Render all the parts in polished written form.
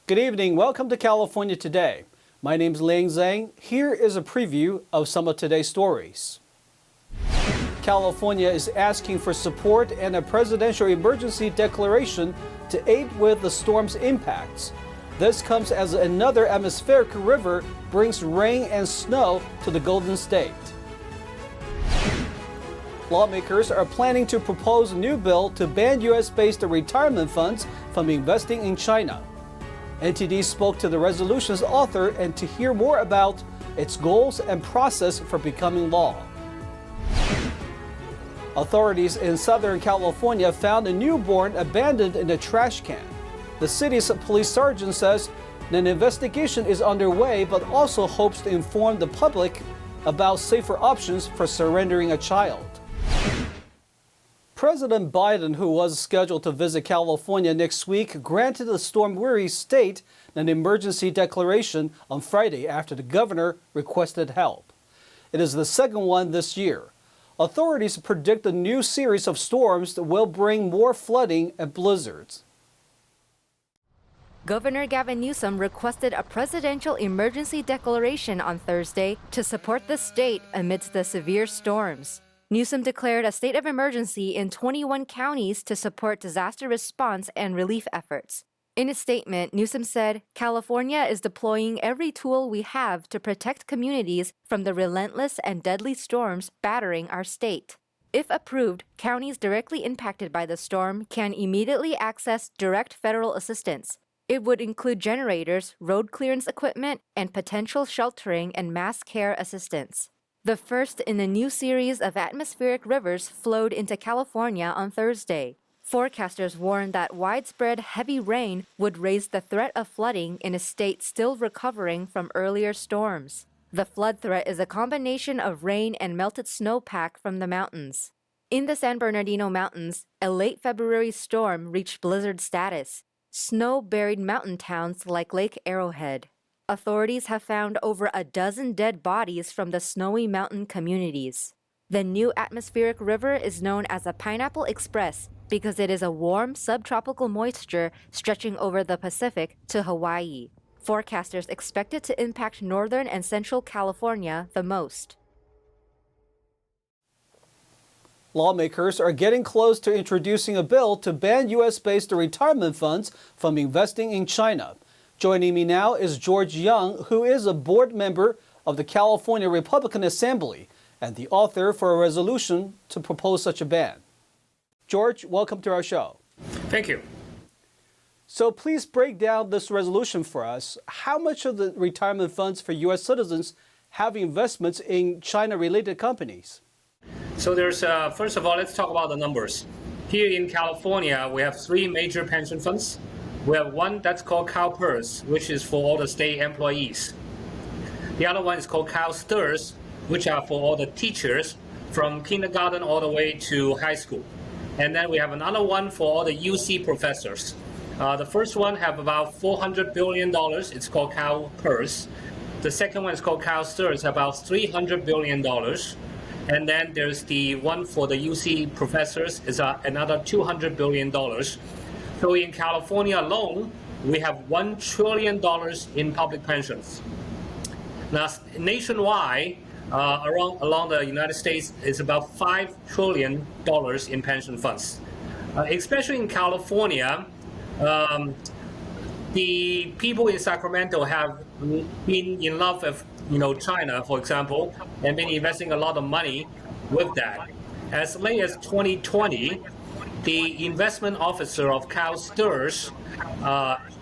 Good evening. Welcome to California Today. My name is Liang Zhang. Here is a preview of some of today's stories. California is asking for support and a presidential emergency declaration to aid with the storm's impacts. This comes as another atmospheric river brings rain and snow to the Golden State. Lawmakers are planning to propose a new bill to ban U.S.-based retirement funds from investing in China. NTD spoke to the resolution's author and to hear more about its goals and process for becoming law. Authorities in Southern California found a newborn abandoned in a trash can. The city's police sergeant says an investigation is underway, but also hopes to inform the public about safer options for surrendering a child. President Biden, who was scheduled to visit California next week, granted the storm-weary state an emergency declaration on Friday after the governor requested help. It is the second one this year. Authorities predict a new series of storms that will bring more flooding and blizzards. Governor Gavin Newsom requested a presidential emergency declaration on Thursday to support the state amidst the severe storms. Newsom declared a state of emergency in 21 counties to support disaster response and relief efforts. In a statement, Newsom said, "California is deploying every tool we have to protect communities from the relentless and deadly storms battering our state." If approved, counties directly impacted by the storm can immediately access direct federal assistance. It would include generators, road clearance equipment, and potential sheltering and mass care assistance. The first in the new series of atmospheric rivers flowed into California on Thursday. Forecasters warned that widespread heavy rain would raise the threat of flooding in a state still recovering from earlier storms. The flood threat is a combination of rain and melted snowpack from the mountains. In the San Bernardino Mountains, a late February storm reached blizzard status. Snow buried mountain towns like Lake Arrowhead. Authorities have found over a dozen dead bodies from the snowy mountain communities. The new atmospheric river is known as a Pineapple Express because it is a warm subtropical moisture stretching over the Pacific to Hawaii. Forecasters expect it to impact northern and central California the most. Lawmakers are getting close to introducing a bill to ban U.S.-based retirement funds from investing in China. Joining me now is George Young, who is a board member of the California Republican Assembly and the author for a resolution to propose such a ban. George, welcome to our show. Thank you. So please break down this resolution for us. How much of the retirement funds for U.S. citizens have investments in China-related companies? So there's, first of all, let's talk about the numbers. Here in California, we have three major pension funds. We have one that's called CalPERS, which is for all the state employees. The other one is called CalSTRS, which are for all the teachers from kindergarten all the way to high school. And then we have another one for all the UC professors. The first one have about $400 billion. It's called CalPERS. The second one is called CalSTRS, about $300 billion. And then there's the one for the UC professors is another $200 billion. So in California alone, we have $1 trillion in public pensions. Now, nationwide, along the United States, is about $5 trillion in pension funds. Especially in California, the people in Sacramento have been in love with China, for example, and been investing a lot of money with that. As late as 2020, the investment officer of CalSTRS,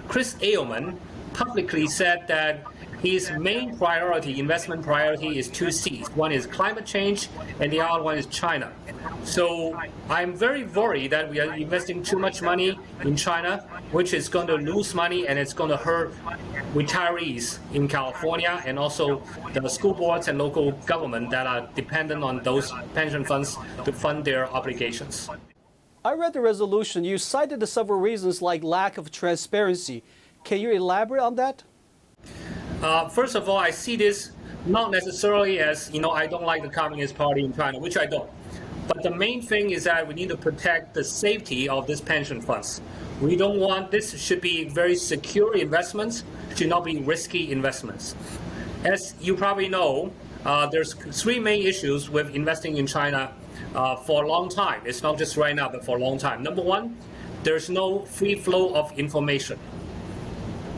Chris Ailman, publicly said that his main investment priority is two C's. One is climate change, and the other one is China. So I'm very worried that we are investing too much money in China, which is going to lose money, and it's going to hurt retirees in California and also the school boards and local government that are dependent on those pension funds to fund their obligations. I read the resolution. You cited several reasons like lack of transparency. Can you elaborate on that? First of all, I see this not necessarily as, I don't like the Communist Party in China, which I don't. But the main thing is that we need to protect the safety of these pension funds. We don't want, this should be very secure investments, should not be risky investments. As you probably know, there's three main issues with investing in China for a long time. It's not just right now, but for a long time. Number one, there's no free flow of information.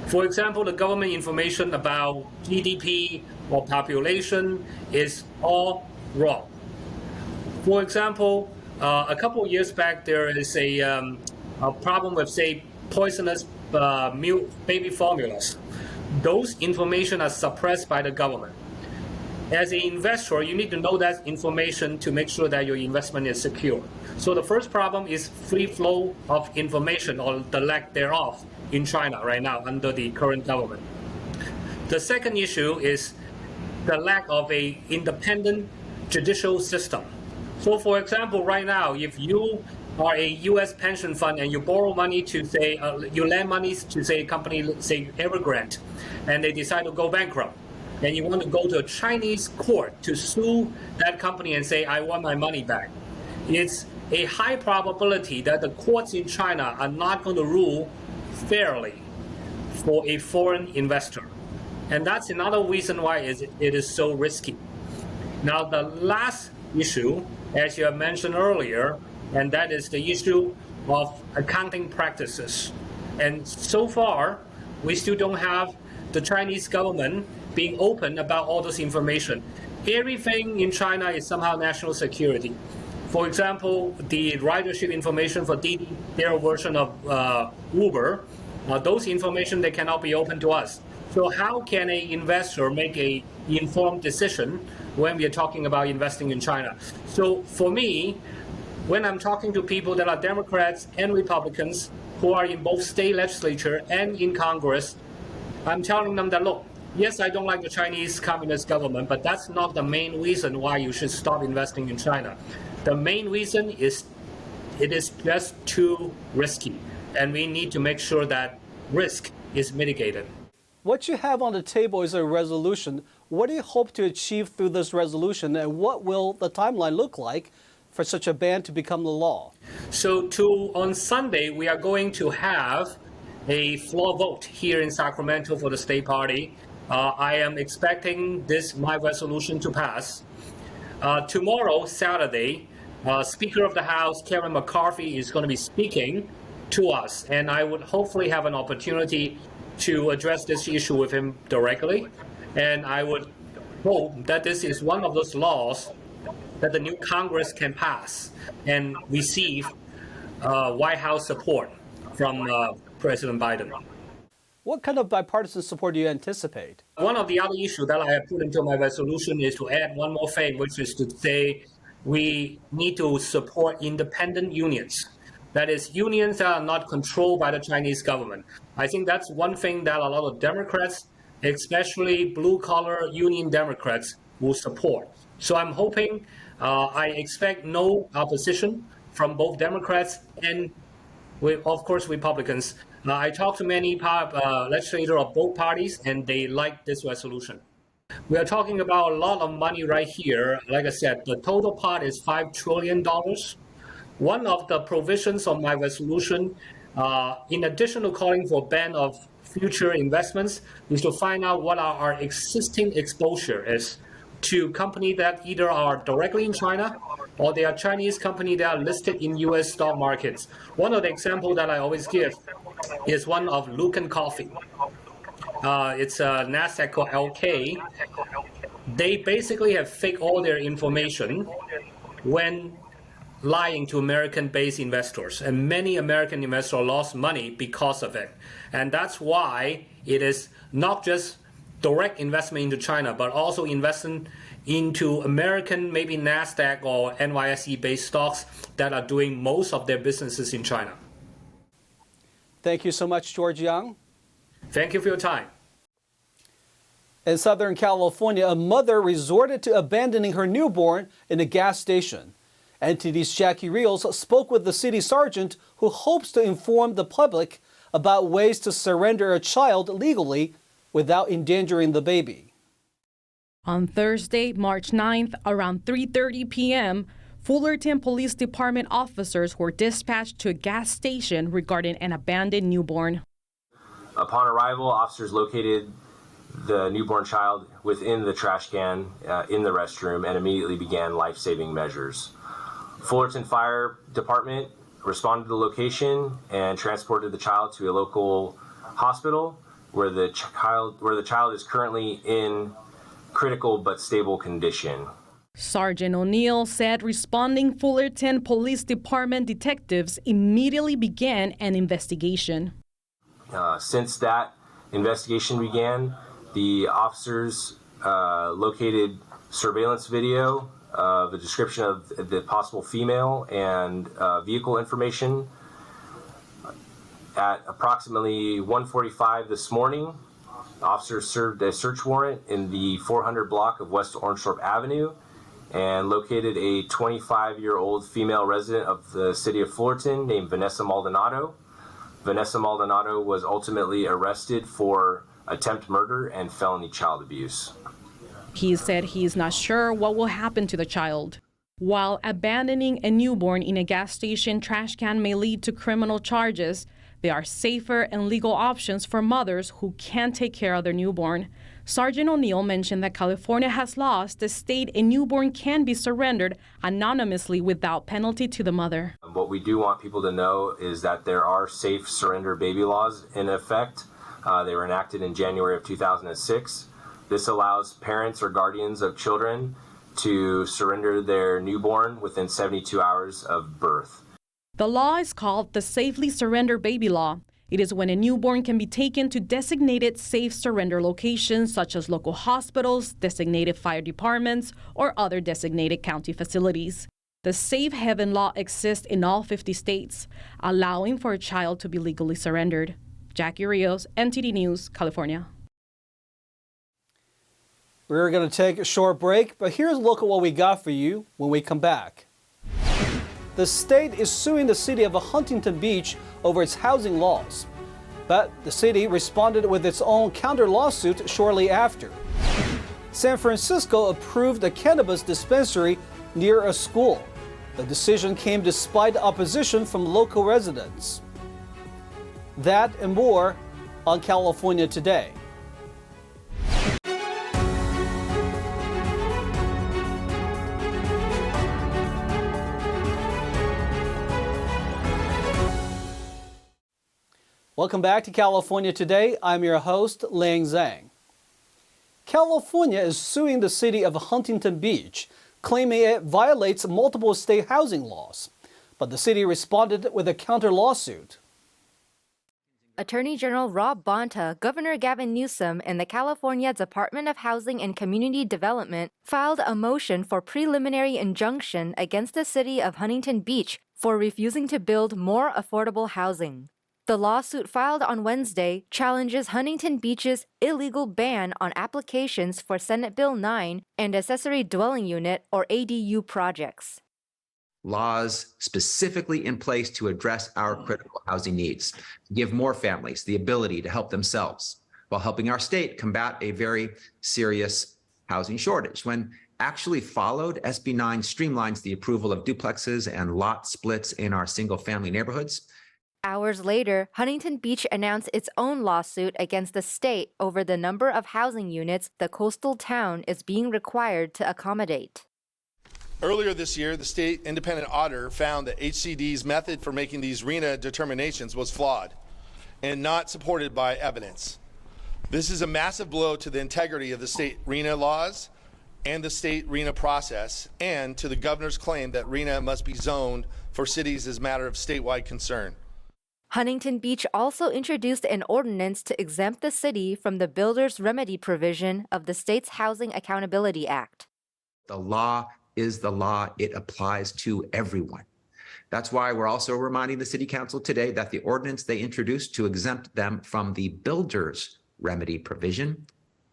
For example, the government information about GDP or population is all wrong. For example, a couple of years back, there is a problem with, say, poisonous milk baby formulas. Those information are suppressed by the government. As an investor, you need to know that information to make sure that your investment is secure. So the first problem is free flow of information, or the lack thereof, in China right now under the current government. The second issue is the lack of an independent judicial system. So for example, right now, if you are a U.S. pension fund and you borrow money to, say, you lend money to, say, a company, say, Evergrande, and they decide to go bankrupt, and you want to go to a Chinese court to sue that company and say, I want my money back, it's a high probability that the courts in China are not going to rule fairly for a foreign investor. And that's another reason why it is so risky. Now, the last issue, as you have mentioned earlier, and that is the issue of accounting practices. And so far, we still don't have the Chinese government being open about all this information. Everything in China is somehow national security. For example, the ridership information for Didi, their version of Uber, those information, they cannot be open to us. So how can an investor make an informed decision when we are talking about investing in China? So for me, when I'm talking to people that are Democrats and Republicans who are in both state legislature and in Congress, I'm telling them that, look, yes, I don't like the Chinese Communist government, but that's not the main reason why you should stop investing in China. The main reason is it is just too risky, and we need to make sure that risk is mitigated. What you have on the table is a resolution. What do you hope to achieve through this resolution, and what will the timeline look like for such a ban to become the law? So on Sunday, we are going to have a floor vote here in Sacramento for the state party. I am expecting my resolution to pass. Tomorrow, Saturday, Speaker of the House, Kevin McCarthy, is going to be speaking to us, and I would hopefully have an opportunity to address this issue with him directly. And I would hope that this is one of those laws that the new Congress can pass and receive White House support from President Biden. What kind of bipartisan support do you anticipate? One of the other issues that I have put into my resolution is to add one more thing, which is to say we need to support independent unions. That is, unions that are not controlled by the Chinese government. I think that's one thing that a lot of Democrats, especially blue-collar union Democrats, will support. So I'm hoping, I expect no opposition from both Democrats and, of course, Republicans. I talked to many legislators of both parties, and they like this resolution. We are talking about a lot of money right here. Like I said, the total pot is $5 trillion. One of the provisions of my resolution, in addition to calling for ban of future investments, is to find out what our existing exposure is to companies that either are directly in China or they are Chinese companies that are listed in U.S. stock markets. One of the examples that I always give is one of Luckin Coffee. It's a NASDAQ called LK. They basically have faked all their information when lying to American-based investors, and many American investors lost money because of it. And that's why it is not just direct investment into China, but also investment into American, maybe NASDAQ or NYSE-based stocks that are doing most of their businesses in China. Thank you so much, George Young. Thank you for your time. In Southern California, a mother resorted to abandoning her newborn in a gas station. NTD's Jackie Rios spoke with the city sergeant who hopes to inform the public about ways to surrender a child legally without endangering the baby. On Thursday, March 9th, around 3:30 p.m., Fullerton Police Department officers were dispatched to a gas station regarding an abandoned newborn. Upon arrival, officers located the newborn child within the trash can in the restroom and immediately began life-saving measures. Fullerton Fire Department responded to the location and transported the child to a local hospital where the child is currently in critical but stable condition. Sergeant O'Neill said responding Fullerton Police Department detectives immediately began an investigation. Since that investigation began, the officers located surveillance video of a description of the possible female and vehicle information. At approximately 1:45 this morning, officers served a search warrant in the 400 block of West Orangethorpe Avenue and located a 25-year-old female resident of the city of Fullerton named Vanessa Maldonado. Vanessa Maldonado was ultimately arrested for attempt murder and felony child abuse. He said he is not sure what will happen to the child. While abandoning a newborn in a gas station trash can may lead to criminal charges, there are safer and legal options for mothers who can't take care of their newborn. Sergeant O'Neill mentioned that California has laws that state a newborn can be surrendered anonymously without penalty to the mother. What we do want people to know is that there are safe surrender baby laws in effect. They were enacted in January of 2006. This allows parents or guardians of children to surrender their newborn within 72 hours of birth. The law is called the Safely Surrender Baby Law. It is when a newborn can be taken to designated safe surrender locations such as local hospitals, designated fire departments, or other designated county facilities. The Safe Haven Law exists in all 50 states, allowing for a child to be legally surrendered. Jackie Rios, NTD News, California. We're going to take a short break, but here's a look at what we got for you when we come back. The state is suing the city of Huntington Beach over its housing laws, but the city responded with its own counter lawsuit shortly after. San Francisco approved a cannabis dispensary near a school. The decision came despite opposition from local residents. That and more on California Today. Welcome back to California Today. I'm your host, Lang Zhang. California is suing the city of Huntington Beach, claiming it violates multiple state housing laws. But the city responded with a counter lawsuit. Attorney General Rob Bonta, Governor Gavin Newsom, and the California Department of Housing and Community Development filed a motion for preliminary injunction against the city of Huntington Beach for refusing to build more affordable housing. The lawsuit filed on Wednesday challenges Huntington Beach's illegal ban on applications for Senate Bill 9 and accessory dwelling unit or ADU projects. Laws specifically in place to address our critical housing needs, to give more families the ability to help themselves while helping our state combat a very serious housing shortage. When actually followed, SB 9 streamlines the approval of duplexes and lot splits in our single-family neighborhoods. Hours later, Huntington Beach announced its own lawsuit against the state over the number of housing units the coastal town is being required to accommodate. Earlier this year, the state independent auditor found that HCD's method for making these RHNA determinations was flawed and not supported by evidence. This is a massive blow to the integrity of the state RHNA laws and the state RHNA process, and to the governor's claim that RHNA must be zoned for cities as a matter of statewide concern. Huntington Beach also introduced an ordinance to exempt the city from the builder's remedy provision of the state's Housing Accountability Act. The law is the law. It applies to everyone. That's why we're also reminding the City Council today that the ordinance they introduced to exempt them from the builder's remedy provision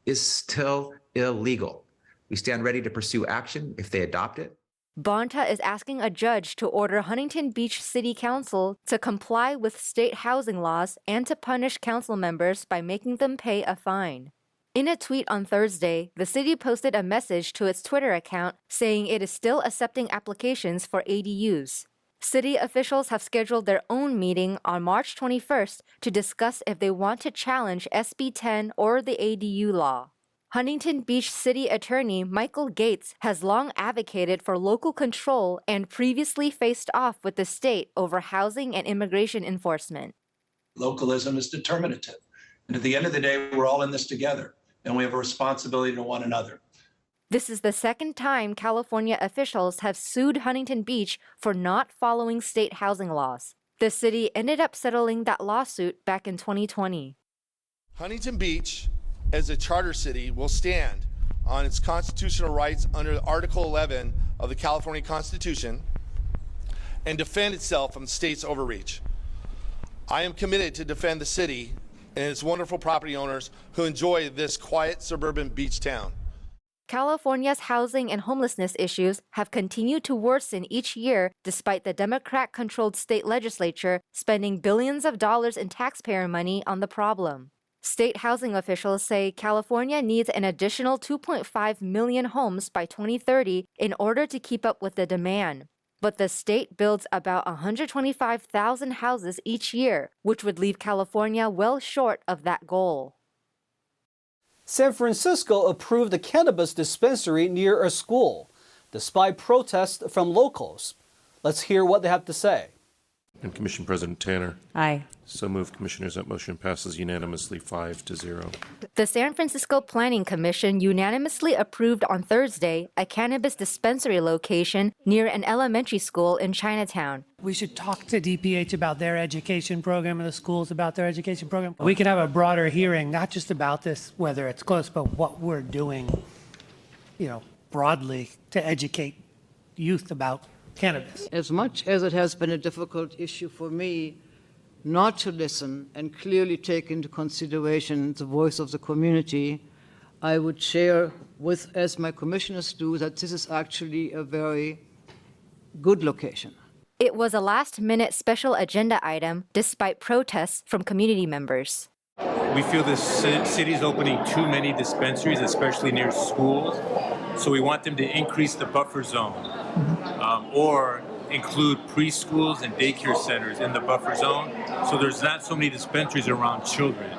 is still illegal. We stand ready to pursue action if they adopt it. Bonta is asking a judge to order Huntington Beach City Council to comply with state housing laws and to punish council members by making them pay a fine. In a tweet on Thursday, the city posted a message to its Twitter account saying it is still accepting applications for ADUs. City officials have scheduled their own meeting on March 21st to discuss if they want to challenge SB 10 or the ADU law. Huntington Beach City Attorney Michael Gates has long advocated for local control and previously faced off with the state over housing and immigration enforcement. Localism is determinative. And at the end of the day, we're all in this together, and we have a responsibility to one another. This is the second time California officials have sued Huntington Beach for not following state housing laws. The city ended up settling that lawsuit back in 2020. Huntington Beach, as a charter city, will stand on its constitutional rights under Article 11 of the California Constitution and defend itself from the state's overreach. I am committed to defend the city and its wonderful property owners who enjoy this quiet suburban beach town. California's housing and homelessness issues have continued to worsen each year despite the Democrat-controlled state legislature spending billions of dollars in taxpayer money on the problem. State housing officials say California needs an additional 2.5 million homes by 2030 in order to keep up with the demand. But the state builds about 125,000 houses each year, which would leave California well short of that goal. San Francisco approved a cannabis dispensary near a school, despite protests from locals. Let's hear what they have to say. And Commission President Tanner. Aye. So moved, Commissioners. That motion passes unanimously 5-0. The San Francisco Planning Commission unanimously approved on Thursday a cannabis dispensary location near an elementary school in Chinatown. We should talk to DPH about their education program and the schools about their education program. We could have a broader hearing, not just about this, whether it's close, but what we're doing, broadly to educate youth about cannabis. As much as it has been a difficult issue for me not to listen and clearly take into consideration the voice of the community, I would share with, as my commissioners do, that this is actually a very good location. It was a last-minute special agenda item despite protests from community members. We feel this city is opening too many dispensaries, especially near schools, so we want them to increase the buffer zone or include preschools and daycare centers in the buffer zone, so there's not so many dispensaries around children.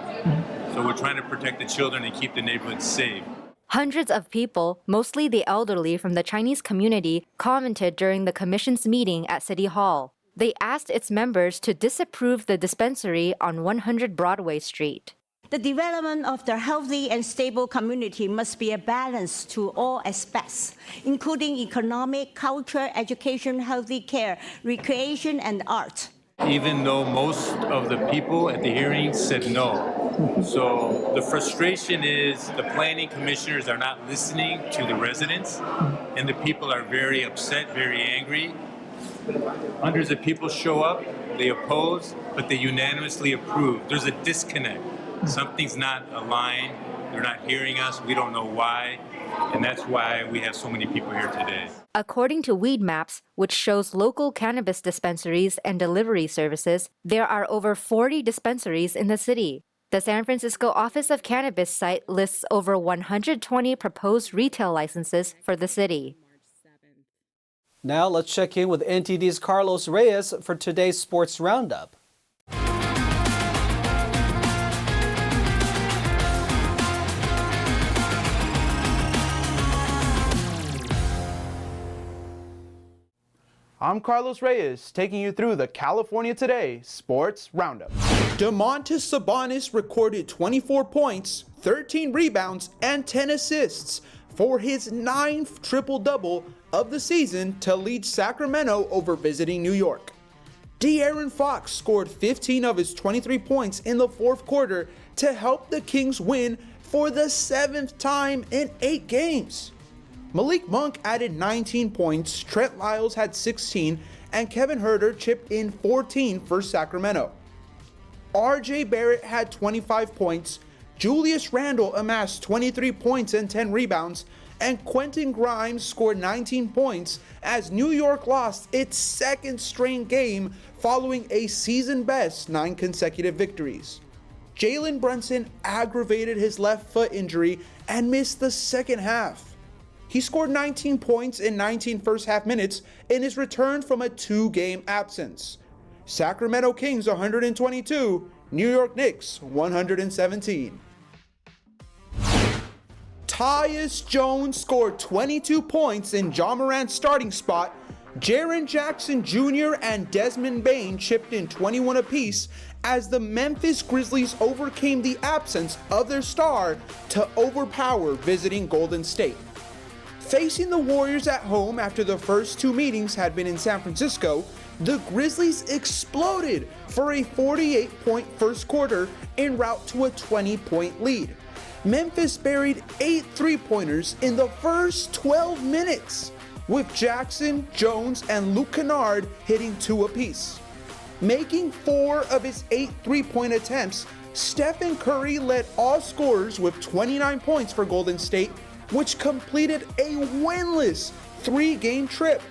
So we're trying to protect the children and keep the neighborhood safe. Hundreds of people, mostly the elderly from the Chinese community, commented during the commission's meeting at City Hall. They asked its members to disapprove the dispensary on 100 Broadway Street. The development of the healthy and stable community must be a balance to all aspects, including economic, culture, education, healthy care, recreation, and art. Even though most of the people at the hearing said no. So the frustration is the planning commissioners are not listening to the residents, and the people are very upset, very angry. Hundreds of people show up, they oppose, but they unanimously approve. There's a disconnect. Something's not aligned. They're not hearing us. We don't know why. And that's why we have so many people here today. According to Weed Maps, which shows local cannabis dispensaries and delivery services, there are over 40 dispensaries in the city. The San Francisco Office of Cannabis site lists over 120 proposed retail licenses for the city. Now let's check in with NTD's Carlos Reyes for today's Sports Roundup. I'm Carlos Reyes, taking you through the California Today Sports Roundup. Domantas Sabonis recorded 24 points, 13 rebounds, and 10 assists for his 9th triple-double of the season to lead Sacramento over visiting New York. De'Aaron Fox scored 15 of his 23 points in the fourth quarter to help the Kings win for the 7th time in 8 games. Malik Monk added 19 points, Trent Lyles had 16, and Kevin Huerter chipped in 14 for Sacramento. RJ Barrett had 25 points, Julius Randle amassed 23 points and 10 rebounds, and Quentin Grimes scored 19 points as New York lost its 2nd straight game following a season-best 9 consecutive victories. Jalen Brunson aggravated his left foot injury and missed the second half. He scored 19 points in 19 first-half minutes in his return from a 2-game absence. Sacramento Kings 122, New York Knicks 117. Tyus Jones scored 22 points in Ja Morant's starting spot. Jaren Jackson Jr. and Desmond Bane chipped in 21 apiece as the Memphis Grizzlies overcame the absence of their star to overpower visiting Golden State. Facing the Warriors at home after the first two meetings had been in San Francisco, the Grizzlies exploded for a 48-point first quarter en route to a 20-point lead. Memphis buried 8 three-pointers in the first 12 minutes, with Jackson, Jones, and Luke Kennard hitting 2 apiece. Making 4 of his 8 three-point attempts, Stephen Curry led all scorers with 29 points for Golden State, which completed a winless 3-game trip.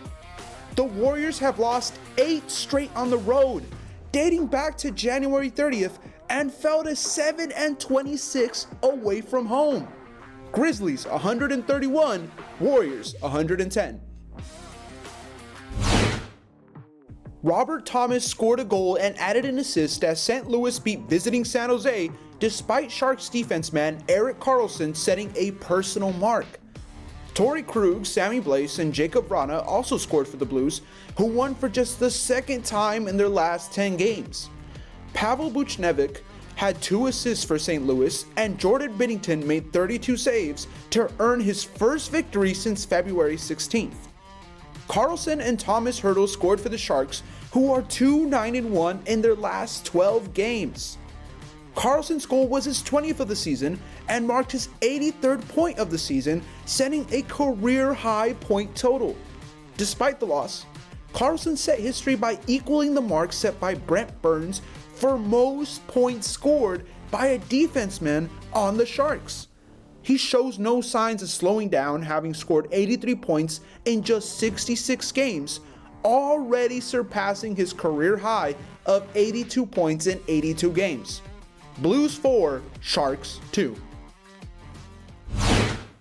The Warriors have lost 8 straight on the road, dating back to January 30th, and fell to 7-26 away from home. Grizzlies 131, Warriors 110. Robert Thomas scored a goal and added an assist as St. Louis beat visiting San Jose despite Sharks defense man Erik Karlsson setting a personal mark. Torrey Krug, Sammy Blais, and Jacob Vrana also scored for the Blues, who won for just the second time in their last 10 games. Pavel Buchnevich had 2 assists for St. Louis, and Jordan Binnington made 32 saves to earn his first victory since February 16th. Karlsson and Thomas Hertl scored for the Sharks, who are 2-9-1 in their last 12 games. Karlsson's goal was his 20th of the season and marked his 83rd point of the season, setting a career-high point total. Despite the loss, Karlsson set history by equaling the mark set by Brent Burns for most points scored by a defenseman on the Sharks. He shows no signs of slowing down, having scored 83 points in just 66 games, already surpassing his career high of 82 points in 82 games. Blues 4, Sharks 2.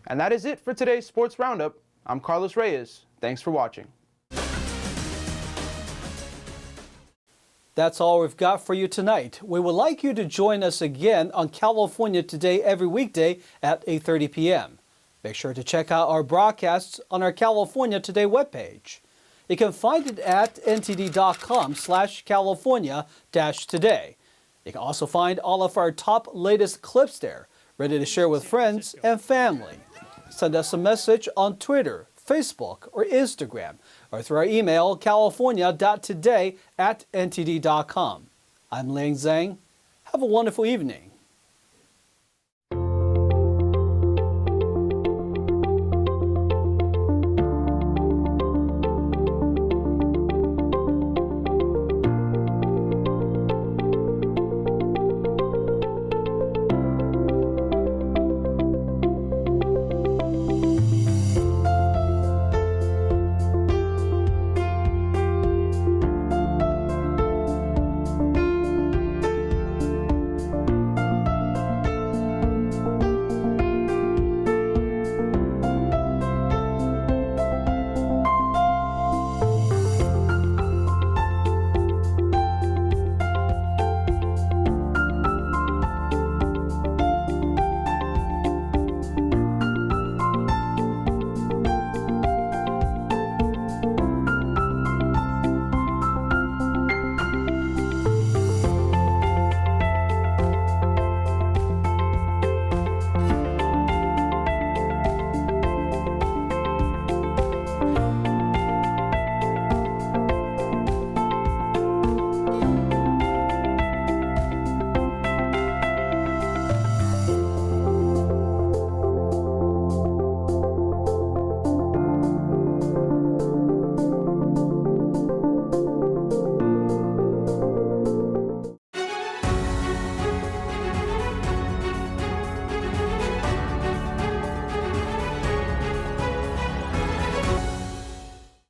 And that is it for today's Sports Roundup. I'm Carlos Reyes. Thanks for watching. That's all we've got for you tonight. We would like you to join us again on California Today every weekday at 8:30 p.m. Make sure to check out our broadcasts on our California Today webpage. You can find it at ntd.com/California-today. You can also find all of our top latest clips there, ready to share with friends and family. Send us a message on Twitter, Facebook, or Instagram, or through our email, california.today@ntd.com. I'm Ling Zhang. Have a wonderful evening.